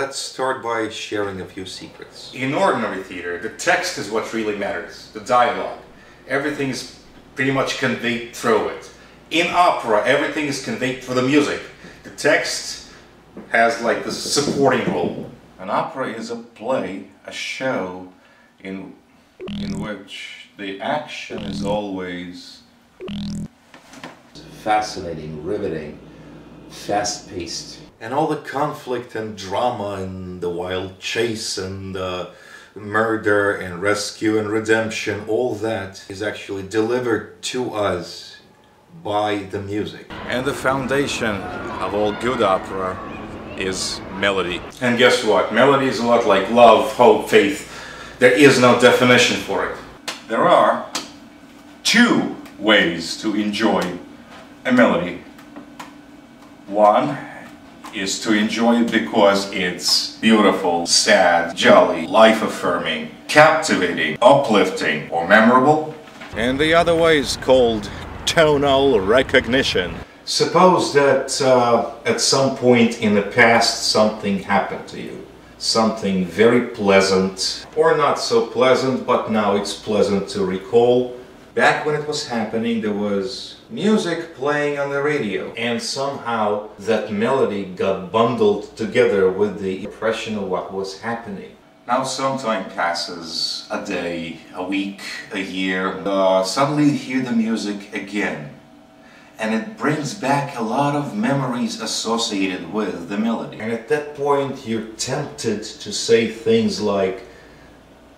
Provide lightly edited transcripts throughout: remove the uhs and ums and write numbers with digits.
let's start by sharing a few secrets. In ordinary theater, the text is what really matters, the dialogue. Everything is pretty much conveyed through it. In opera, everything is conveyed through the music. The text has like the supporting role. An opera is a play, a show in which the action is always Fascinating, riveting, fast-paced. And all the conflict and drama and the wild chase and murder and rescue and redemption, all that is actually delivered to us by the music. And the foundation of all good opera is melody. And guess what? Melody is a lot like love, hope, faith. There is no definition for it. There are two ways to enjoy a melody. One is to enjoy it because it's beautiful, sad, jolly, life-affirming, captivating, uplifting, or memorable. And the other way is called tonal recognition. Suppose that at some point in the past something happened to you. Something very pleasant, or not so pleasant, but now it's pleasant to recall. Back when it was happening, there was music playing on the radio, and somehow that melody got bundled together with the impression of what was happening. Now some time passes, a day, a week, a year, suddenly you hear the music again. And it brings back a lot of memories associated with the melody. And at that point you're tempted to say things like,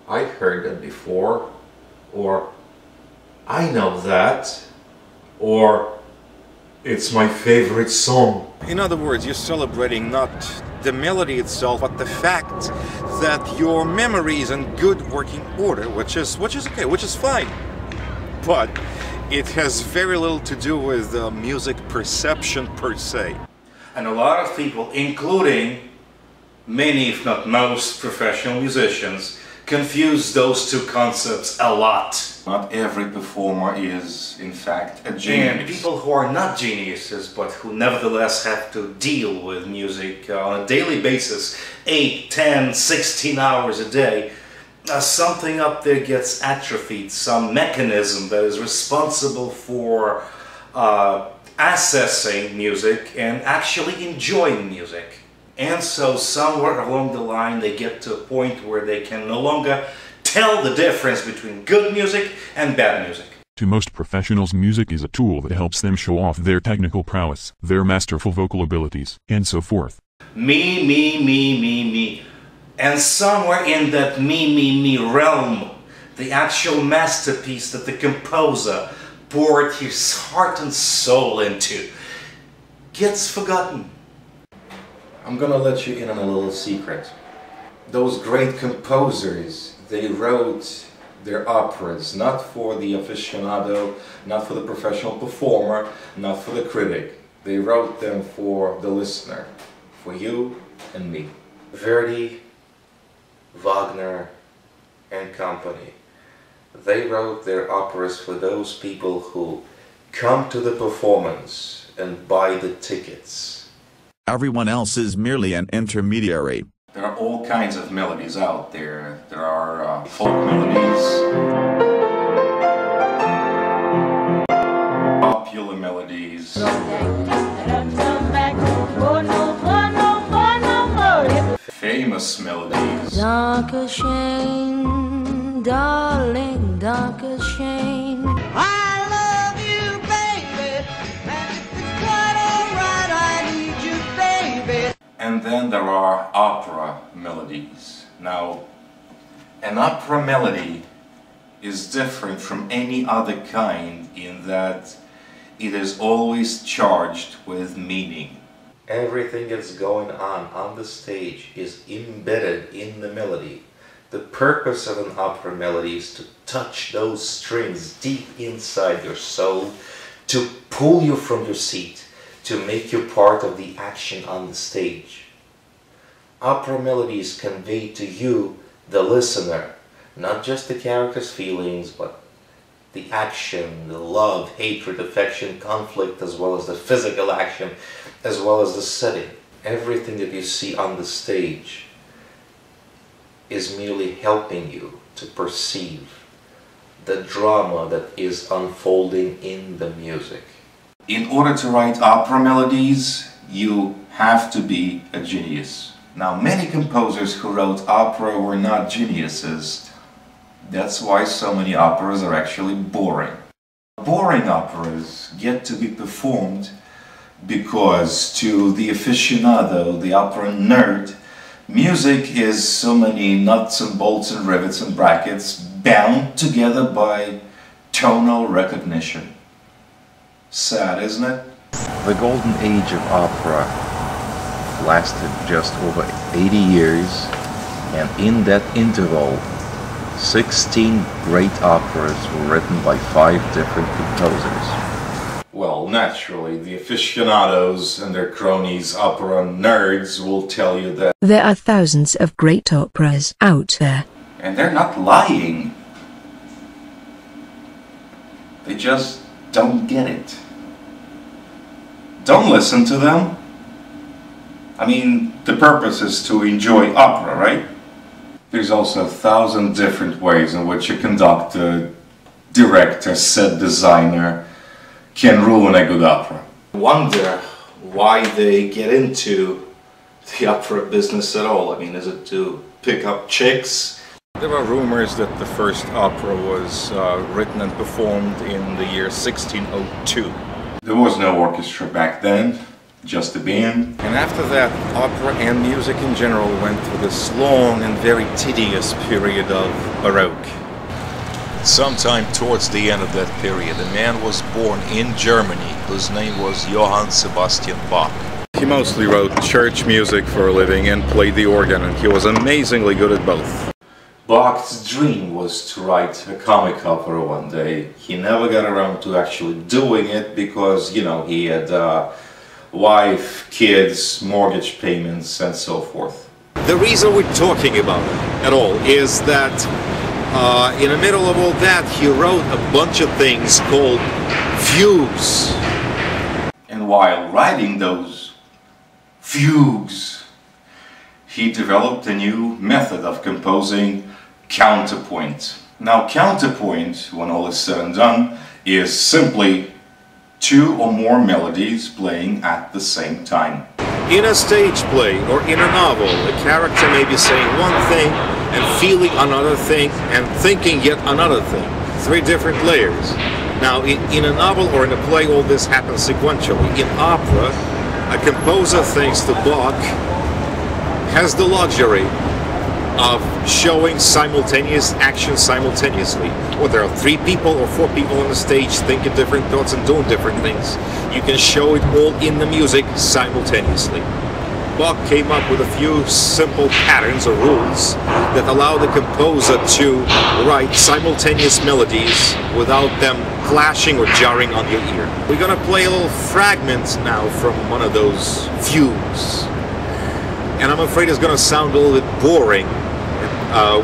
I heard that before, or I know that, or it's my favorite song. In other words, you're celebrating not the melody itself, but the fact that your memory is in good working order, which is okay, which is fine. But it has very little to do with music perception per se. And a lot of people, including many, if not most, professional musicians, confuse those two concepts a lot. Not every performer is, in fact, a genius. And people who are not geniuses, but who nevertheless have to deal with music on a daily basis, 8, 10, 16 hours a day, something up there gets atrophied, some mechanism that is responsible for assessing music and actually enjoying music. And so somewhere along the line they get to a point where they can no longer tell the difference between good music and bad music. To most professionals, music is a tool that helps them show off their technical prowess, their masterful vocal abilities, and so forth. Me, me, me, me, me. And somewhere in that me realm, the actual masterpiece that the composer poured his heart and soul into gets forgotten. I'm gonna let you in on a little secret. Those great composers, they wrote their operas not for the aficionado, not for the professional performer, not for the critic. They wrote them for the listener, for you and me. Verdi, Wagner and company. They wrote their operas for those people who come to the performance and buy the tickets. Everyone else is merely an intermediary. There are all kinds of melodies out there. There are folk melodies, popular melodies, famous melodies. Danke schön, darling, danke schön. I love you, baby, and if it's quite alright, I need you, baby. And then there are opera melodies. Now, an opera melody is different from any other kind in that it is always charged with meaning. Everything that's going on the stage is embedded in the melody. The purpose of an opera melody is to touch those strings deep inside your soul, to pull you from your seat, to make you part of the action on the stage. Opera melodies convey to you, the listener, not just the character's feelings, but the action, the love, hatred, affection, conflict, as well as the physical action, as well as the setting. everything that you see on the stage is merely helping you to perceive the drama that is unfolding in the music. In order to write opera melodies, you have to be a genius. Now, many composers who wrote opera were not geniuses. That's why so many operas are actually boring. Boring operas get to be performed because to the aficionado, the opera nerd, music is so many nuts and bolts and rivets and brackets bound together by tonal recognition. Sad, isn't it? The golden age of opera lasted just over 80 years, and in that interval 16 great operas were written by 5 different composers. Well, naturally, the aficionados and their cronies, opera nerds, will tell you that there are thousands of great operas out there. And they're not lying. They just don't get it. Don't listen to them. I mean, the purpose is to enjoy opera, right? There's also 1,000 different ways in which a conductor, director, set designer can ruin a good opera. I wonder why they get into the opera business at all. I mean, is it to pick up chicks? there are rumors that the first opera was written and performed in the year 1602. There was no orchestra back then, just a band. And after that, opera and music in general went through this long and very tedious period of Baroque. Sometime towards the end of that period, a man was born in Germany whose name was Johann Sebastian Bach. He mostly wrote church music for a living and played the organ, and he was amazingly good at both. Bach's dream was to write a comic opera one day. He never got around to actually doing it because, you know, he had wife, kids, mortgage payments, and so forth. The reason we're talking about it at all is that in the middle of all that, he wrote a bunch of things called fugues. And while writing those fugues, he developed a new method of composing counterpoint. Now, counterpoint, when all is said and done, is simply two or more melodies playing at the same time. In a stage play or in a novel, a character may be saying one thing and feeling another thing and thinking yet another thing. 3 different layers. Now, in a novel or in a play, all this happens sequentially. In opera, a composer, thanks to Bach, has the luxury of showing simultaneous action simultaneously. Or there are 3 people or 4 people on the stage thinking different thoughts and doing different things. You can show it all in the music simultaneously. Bach came up with a few simple patterns or rules that allow the composer to write simultaneous melodies without them clashing or jarring on your ear. We're gonna play a little fragment now from one of those fugues. And I'm afraid it's going to sound a little bit boring,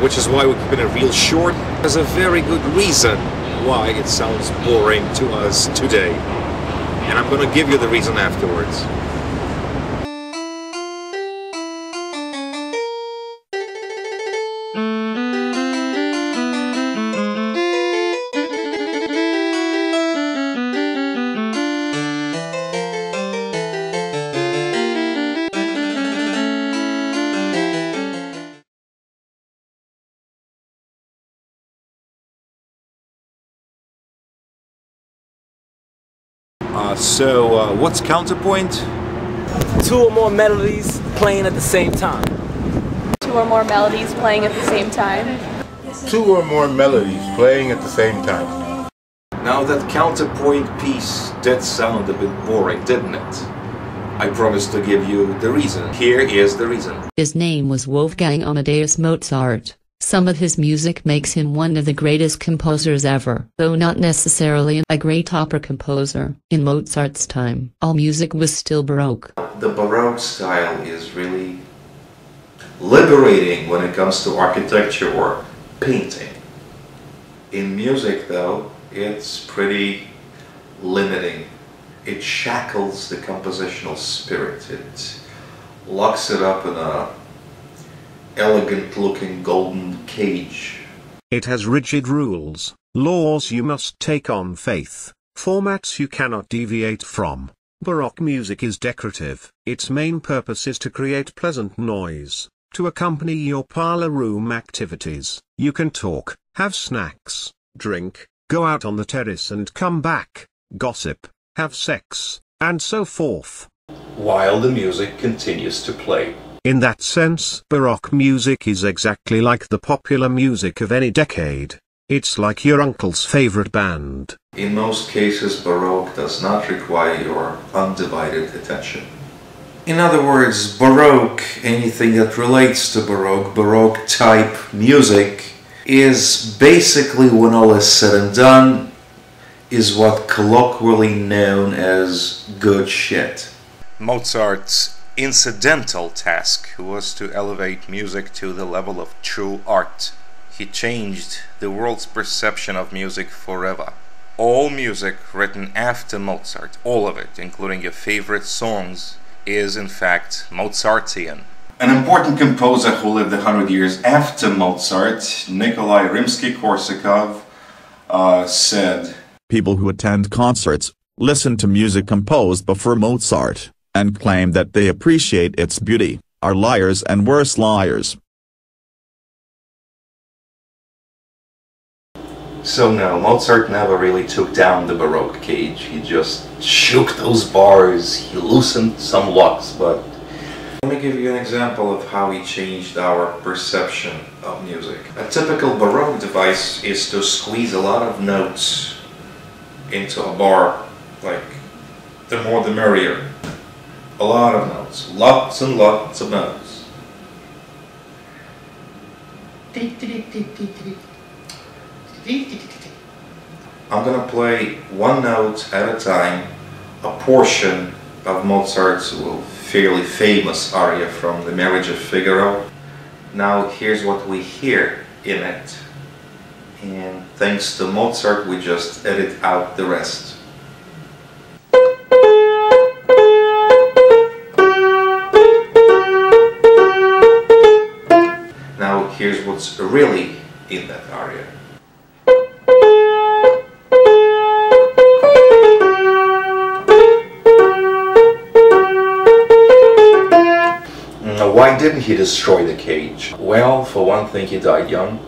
which is why we're keeping it real short. There's a very good reason why it sounds boring to us today. And I'm going to give you the reason afterwards. What's counterpoint? 2 or more melodies playing at the same time. 2 or more melodies playing at the same time. 2 or more melodies playing at the same time. Now that counterpoint piece did sound a bit boring, didn't it? I promised to give you the reason. Here is the reason. His name was Wolfgang Amadeus Mozart. Some of his music makes him one of the greatest composers ever, though not necessarily a great opera composer. In Mozart's time, all music was still Baroque. The Baroque style is really liberating when it comes to architecture or painting. In music, though, it's pretty limiting. It shackles the compositional spirit. It locks it up in a elegant looking golden cage. It has rigid rules, laws you must take on faith, formats you cannot deviate from. Baroque music is decorative. Its main purpose is to create pleasant noise, to accompany your parlor room activities. You can talk, have snacks, drink, go out on the terrace and come back, gossip, have sex, and so forth, while the music continues to play. In that sense, Baroque music is exactly like the popular music of any decade. It's like your uncle's favorite band. In most cases, Baroque does not require your undivided attention. In other words, Baroque, anything that relates to Baroque type music, is basically, when all is said and done, is what colloquially known as good shit. Mozart's incidental task was to elevate music to the level of true art. He changed the world's perception of music forever. All music written after Mozart, all of it, including your favorite songs, is in fact Mozartian. An important composer who lived 100 years after Mozart, Nikolai Rimsky-Korsakov, said, "People who attend concerts, listen to music composed before Mozart, and claim that they appreciate its beauty, are liars and worse liars." So no, Mozart never really took down the Baroque cage. He just shook those bars, he loosened some locks, but... Let me give you an example of how he changed our perception of music. A typical Baroque device is to squeeze a lot of notes into a bar, like, the more the merrier. A lot of notes, lots and lots of notes. I'm gonna play one note at a time, a portion of Mozart's fairly famous aria from The Marriage of Figaro. Now here's what we hear in it, and thanks to Mozart we just edit out the rest. Now here's what's really in that aria. Why didn't he destroy the cage? Well, for one thing, he died young.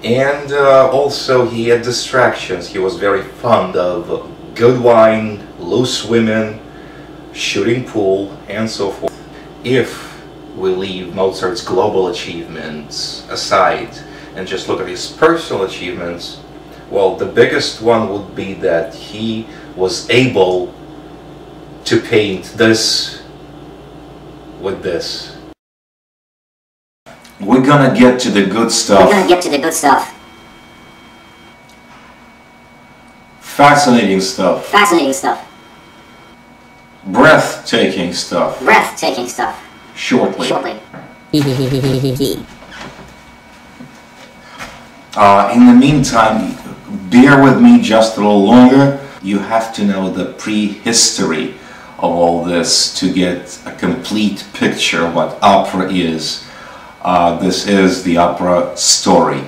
And also he had distractions. He was very fond of good wine, loose women, shooting pool, and so forth. If we leave Mozart's global achievements aside and just look at his personal achievements, well, the biggest one would be that he was able to paint this with this. We're gonna get to the good stuff. Fascinating stuff. Breathtaking stuff. Shortly. In the meantime, bear with me just a little longer. You have to know the prehistory of all this to get a complete picture of what opera is. This is the opera story.